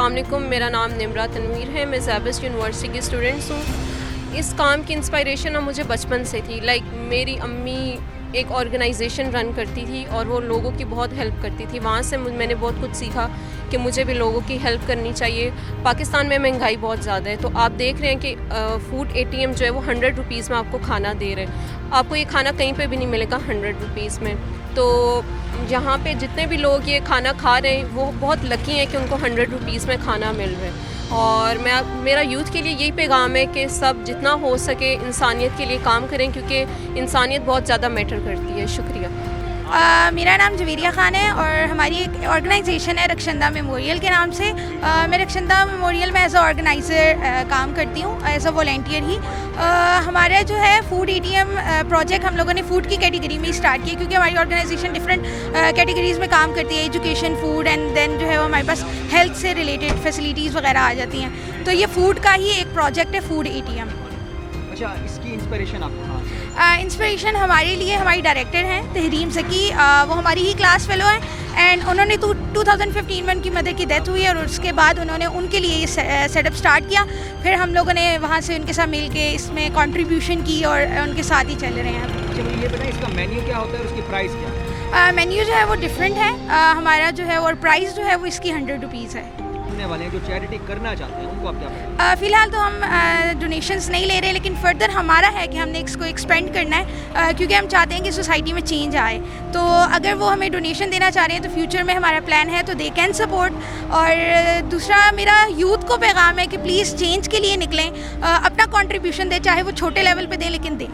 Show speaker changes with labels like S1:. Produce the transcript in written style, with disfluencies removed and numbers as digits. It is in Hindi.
S1: अस्सलामुअलैकुम, मेरा नाम निम्रा तनवीर है। मैं ज़ैबस्ट यूनिवर्सिटी की स्टूडेंट्स हूँ। इस काम की इंस्पायरेशन ना मुझे बचपन से थी। मेरी अम्मी एक ऑर्गेनाइजेशन रन करती थी और वो लोगों की बहुत हेल्प करती थी। वहाँ से मैंने बहुत कुछ सीखा कि मुझे भी लोगों की हेल्प करनी चाहिए। पाकिस्तान में महंगाई बहुत ज़्यादा है, तो आप देख रहे हैं कि फ़ूड ATM जो है वो 100 रुपीज़ में आपको खाना दे रहे हैं। आपको ये खाना कहीं पे भी नहीं मिलेगा 100 रुपीज़ में। तो यहाँ पे जितने भी लोग ये खाना खा रहे हैं वो बहुत लकी हैं कि उनको 100 रुपीज़ में खाना मिल रहा है। और मेरा यूथ के लिए यही पैगाम है कि सब जितना हो सके इंसानियत के लिए काम करें, क्योंकि इंसानियत बहुत ज़्यादा मैटर करती है। शुक्रिया।
S2: मेरा नाम जवेरिया ख़ान है और हमारी एक ऑर्गेनाइजेशन है रक्षंदा मेमोरियल के नाम से। मैं रक्षंदा मेमोरियल में एज अ ऑर्गेनाइज़र काम करती हूँ, एज अ वॉलंटियर ही। हमारा जो है फूड ATM प्रोजेक्ट हम लोगों ने फ़ूड की कैटेगरी में स्टार्ट किया, क्योंकि हमारी ऑर्गेनाइजेशन डिफरेंट कैटेगरीज़ में काम करती है, एजुकेशन, फूड एंड देन जो है वो हमारे पास हेल्थ से रिलेटेड फैसिलिटीज़ वगैरह आ जाती हैं। तो ये फ़ूड का ही एक प्रोजेक्ट है फूड ATM।
S3: अच्छा, इसकी इंस्पिरेशन आपको कहाँ से?
S2: इंस्पिरेशन हमारे लिए हमारी डायरेक्टर हैं तहरीम ज़की। वो हमारी ही क्लास फेलो हैं एंड उन्होंने 2015 में उनकी मदर की डेथ हुई और उसके बाद उन्होंने उनके लिए ये सेटअप स्टार्ट किया। फिर हम लोगों ने वहाँ से उनके साथ मिल के इसमें कंट्रीब्यूशन की और उनके साथ ही चल रहे हैं।
S3: अच्छा, मुझे ये बताएं इसका मेन्यू क्या होता है और उसकी प्राइस क्या है?
S2: मेन्यू जो है वो डिफरेंट है हमारा जो है, और प्राइस जो है वो इसकी 100 रुपीज़ है।
S3: वाले हैं जो चैरिटी करना चाहते हैं उनको आप क्या बताएं?
S2: फ़िलहाल तो हम डोनेशंस नहीं ले रहे, लेकिन फर्दर हमारा है कि हमने इसको एक्सपेंड करना है, क्योंकि हम चाहते हैं कि सोसाइटी में चेंज आए। तो अगर वो हमें डोनेशन देना चाह रहे हैं तो फ्यूचर में हमारा प्लान है, तो दे कैन सपोर्ट। और दूसरा मेरा यूथ को पैगाम है कि प्लीज़ चेंज के लिए निकलें, अपना कंट्रीब्यूशन दें, चाहे वो छोटे लेवल पे दें लेकिन दें।